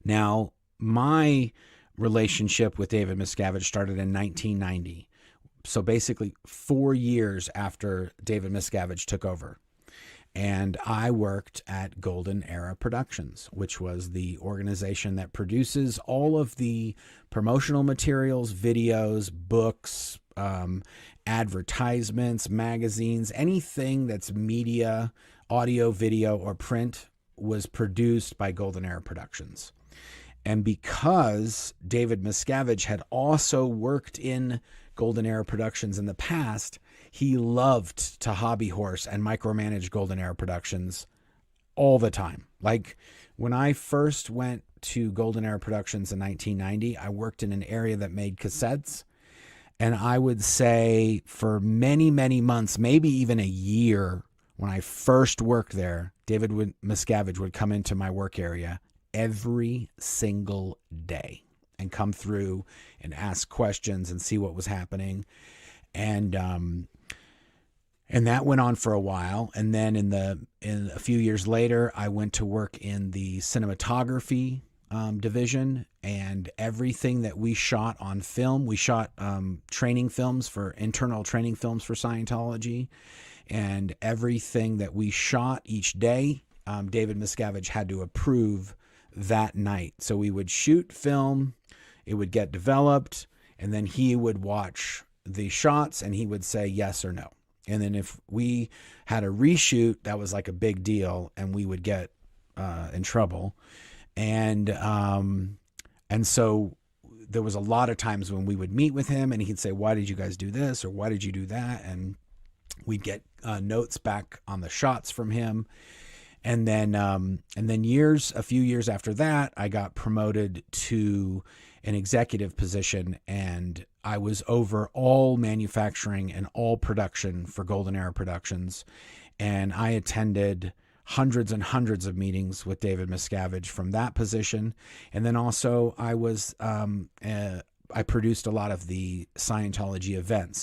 Now, my relationship with David Miscavige started in 1990. So basically 4 years after David Miscavige took over. And I worked at Golden Era Productions, which was the organization that produces all of the promotional materials, videos, books, advertisements, magazines, anything that's media, audio, video, or print was produced by Golden Era Productions. And because David Miscavige had also worked in Golden Era Productions in the past, he loved to hobby horse and micromanage Golden Era Productions all the time. Like when I first went to Golden Era Productions in 1990, I worked in an area that made cassettes. And I would say for many, many months, maybe even a year, when I first worked there, David Miscavige would come into my work area every single day and come through and ask questions and see what was happening. And that went on for a while. And then in a few years later, I went to work in the cinematography division, and everything that we shot on film, we shot training films for internal training films for Scientology, and everything that we shot each day, David Miscavige had to approve that night. So we would shoot film, it would get developed, and then he would watch the shots and he would say yes or no. And then if we had a reshoot, that was like a big deal, and we would get in trouble. And so there was a lot of times when we would meet with him and he'd say, why did you guys do this? Or why did you do that? And we'd get notes back on the shots from him. And then a few years after that, I got promoted to an executive position, and I was over all manufacturing and all production for Golden Era Productions. And I attended hundreds and hundreds of meetings with David Miscavige from that position. And then also I produced a lot of the Scientology events.